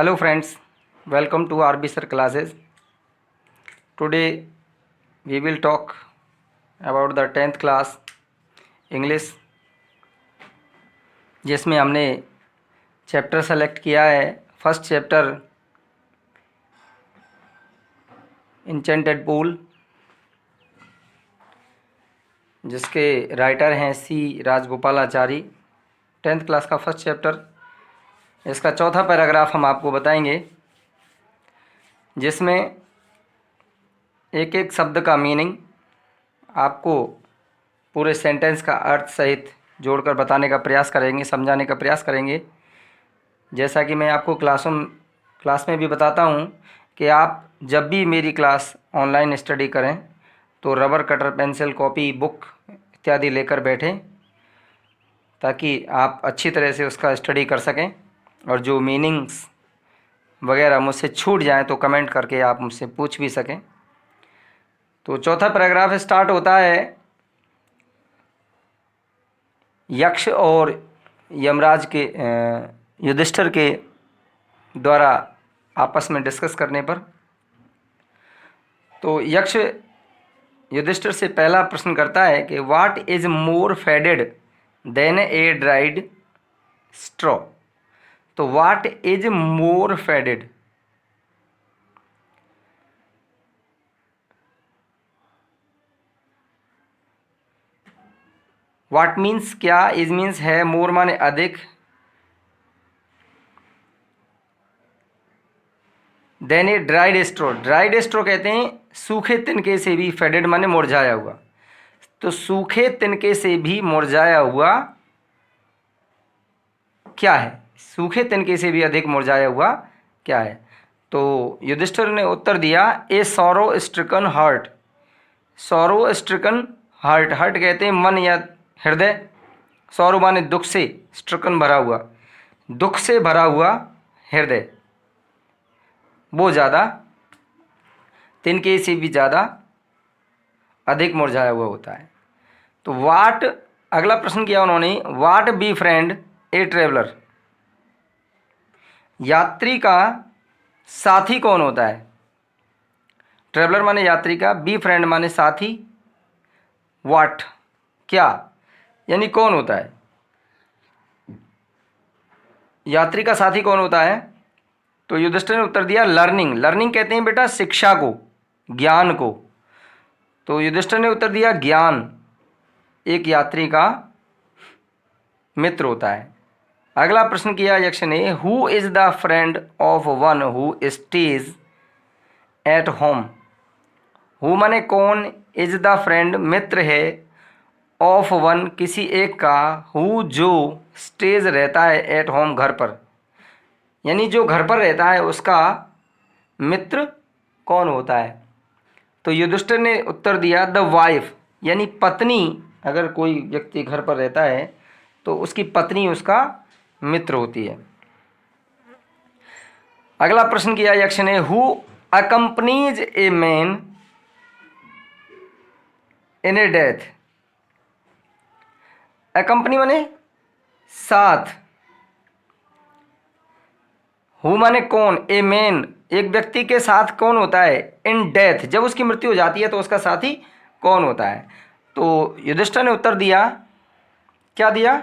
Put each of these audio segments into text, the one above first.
Hello friends, welcome to RB Sir classes. Today we will talk about the 10th class English, जिसमें हमने chapter select किया है first chapter enchanted pool, जिसके writer हैं सी Rajagopalachari. 10th class का first chapter, इसका चौथा पैराग्राफ हम आपको बताएंगे, जिसमें एक एक शब्द का मीनिंग आपको पूरे सेंटेंस का अर्थ सहित जोड़कर बताने का प्रयास करेंगे, समझाने का प्रयास करेंगे। जैसा कि मैं आपको क्लास में भी बताता हूँ कि आप जब भी मेरी क्लास ऑनलाइन स्टडी करें तो rubber cutter, pencil, copy, book इत्यादि लेकर बैठें, ताकि आप अच्छी तरह से उसका स्टडी कर सकें और जो मीनिंग्स वगैरह मुझसे छूट जाएं तो कमेंट करके आप मुझसे पूछ भी सकें। तो चौथा पैराग्राफ स्टार्ट होता है यक्ष और यमराज के युधिष्ठिर के द्वारा आपस में डिस्कस करने पर। तो यक्ष युधिष्ठिर से पहला प्रश्न करता है कि what is more faded than a dried straw. तो what is more faded, what means क्या, इज मीन्स है, मोर माने अधिक, than a dried straw, dried straw कहते हैं सूखे तिनके से भी, फेडेड माने मुरझाया हुआ। तो सूखे तिनके से भी मुरझाया हुआ क्या है, सूखे तिनके से भी अधिक मुरझाया हुआ क्या है। तो युधिष्ठिर ने उत्तर दिया a sorrow stricken heart. Sorrow stricken heart, heart कहते हैं मन या हृदय, सॉरो माने दुख से, स्ट्रिकन भरा हुआ, दुख से भरा हुआ हृदय, वो ज़्यादा तिनके से भी ज़्यादा अधिक मुरझाया हुआ होता है। तो वाट, अगला प्रश्न किया उन्होंने, वाट बी फ्रेंड ए ट्रेवलर। यात्री का साथी कौन होता है। ट्रेवलर माने यात्री का, बी फ्रेंड माने साथी, वाट क्या, यानी कौन होता है, यात्री का साथी कौन होता है। तो युधिष्ठिर ने उत्तर दिया लर्निंग। लर्निंग कहते हैं बेटा शिक्षा को, ज्ञान को। तो युधिष्ठिर ने उत्तर दिया ज्ञान एक यात्री का मित्र होता है। अगला प्रश्न किया यक्ष ने, who is the friend of one who stays at home. Who माने कौन, इज द फ्रेंड मित्र है, ऑफ वन किसी एक का, हु जो स्टेज रहता है, एट होम घर पर, यानी जो घर पर रहता है उसका मित्र कौन होता है। तो युधिष्ठिर ने उत्तर दिया द वाइफ, यानी पत्नी। अगर कोई व्यक्ति घर पर रहता है तो उसकी पत्नी उसका मित्र होती है। अगला प्रश्न किया यक्ष ने, who accompanies a man in A death. Accompany माने साथ, हु माने कौन, ए मैन एक व्यक्ति के साथ कौन होता है, इन डेथ जब उसकी मृत्यु हो जाती है तो उसका साथी कौन होता है। तो युधिष्ठिर ने उत्तर दिया, क्या दिया,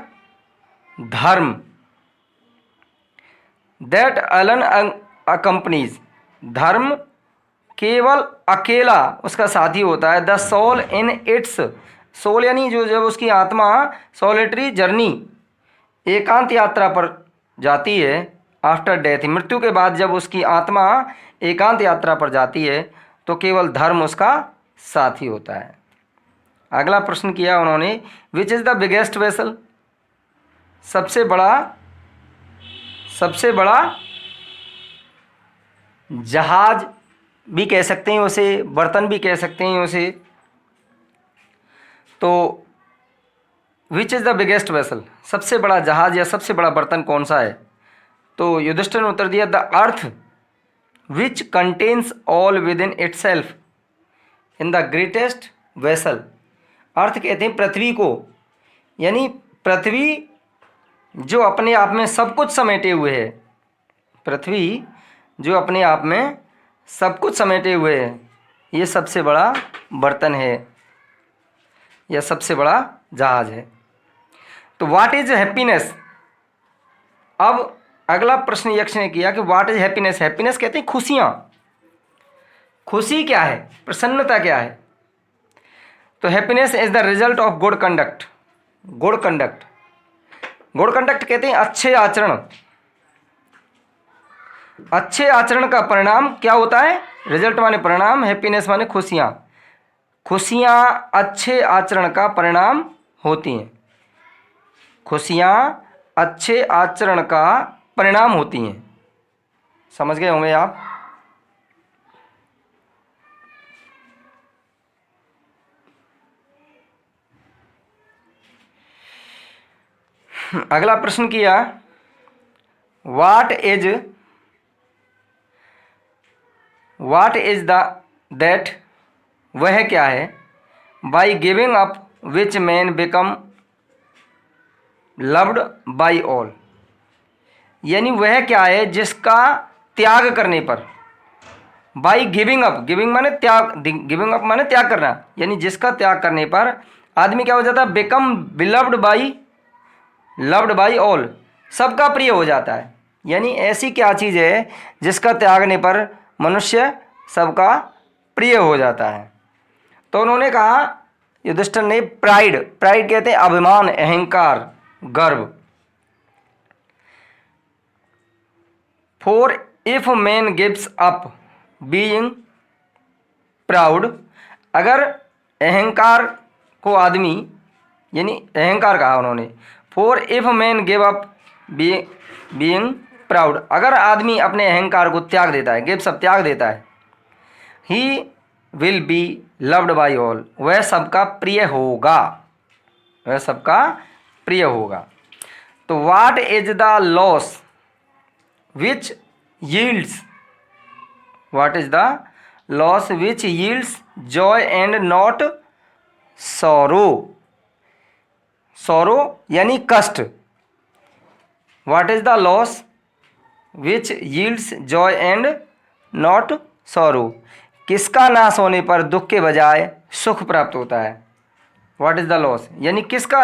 धर्म। दैट अलन अकम्पनीज, धर्म केवल अकेला उसका साथी होता है। The soul in its, soul यानी जो जब उसकी आत्मा सोलिटरी जर्नी, एकांत यात्रा पर जाती है, आफ्टर डेथ मृत्यु के बाद जब उसकी आत्मा एकांत यात्रा पर जाती है तो केवल धर्म उसका साथी होता है। अगला प्रश्न किया उन्होंने, which is the biggest vessel. सबसे बड़ा जहाज भी कह सकते हैं उसे, बर्तन भी कह सकते हैं उसे। तो which is the biggest vessel, सबसे बड़ा जहाज या सबसे बड़ा बर्तन कौन सा है। तो युधिष्ठिर ने उत्तर दिया the earth which contains all within itself in the greatest vessel. Earth कहते हैं पृथ्वी को, यानी पृथ्वी जो अपने आप में सब कुछ समेटे हुए है, पृथ्वी जो अपने आप में सब कुछ समेटे हुए है, ये सबसे बड़ा बर्तन है, यह सबसे बड़ा जहाज है। तो व्हाट इज हैप्पीनेस। अब अगला प्रश्न यक्ष ने किया कि व्हाट इज हैप्पीनेस। हैप्पीनेस कहते हैं खुशियां। खुशी क्या है, प्रसन्नता क्या है। तो happiness is the result of good conduct. Good conduct, good conduct कहते हैं अच्छे आचरण। अच्छे आचरण का परिणाम क्या होता है, रिजल्ट माने परिणाम, हैप्पीनेस माने खुशियां। खुशियां अच्छे आचरण का परिणाम होती हैं। खुशियां अच्छे आचरण का परिणाम होती हैं। समझ गए होंगे आप। अगला प्रश्न किया व्हाट इज द दैट, वह क्या है, by giving up which man become loved by all. यानी वह क्या है जिसका त्याग करने पर, बाई गिविंग अप, गिविंग माने त्याग, गिविंग अप माने त्याग करना, यानी जिसका त्याग करने पर आदमी क्या हो जाता है, become beloved by, loved by all, सबका प्रिय हो जाता है। यानी ऐसी क्या चीज़ है जिसका त्यागने पर मनुष्य सबका प्रिय हो जाता है। तो उन्होंने कहा, युधिष्ठिर ने, प्राइड। प्राइड कहते हैं अभिमान, अहंकार, गर्व। For if man gives up being proud, अगर अहंकार को आदमी, यानी अहंकार कहा उन्होंने, for if man give up being proud, अगर आदमी अपने अहंकार को त्याग देता है, गिव्स अप त्याग देता है, he will be loved by all, वह सबका प्रिय होगा, वह सबका प्रिय होगा। तो what is the loss which yields, what is the loss which yields Joy and not sorrow. Sorrow यानी कष्ट। What is the loss which yields Joy and not sorrow, किसका नाश होने पर दुख के बजाय सुख प्राप्त होता है। व्हाट इज द लॉस यानी किसका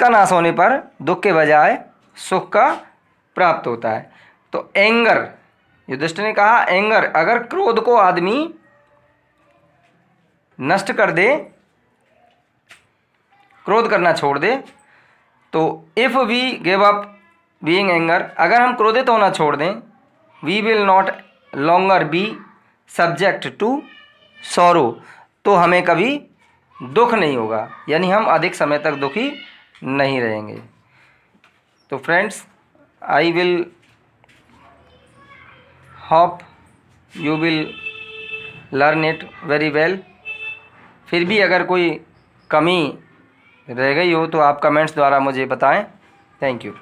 नाश होने पर दुख के बजाय सुख का प्राप्त होता है। तो एंगर, युधिष्ठिर ने कहा एंगर, अगर क्रोध को आदमी नष्ट कर दे, क्रोध करना छोड़ दे, तो if we give up being anger, अगर हम क्रोधित होना छोड़ दें, we will not longer be subject to sorrow, तो हमें कभी दुख नहीं होगा, यानी हम अधिक समय तक दुखी नहीं रहेंगे। तो friends, I will hope you will learn it very well. फिर भी अगर कोई कमी रह गई हो तो आप कमेंट्स द्वारा मुझे बताएं। Thank you.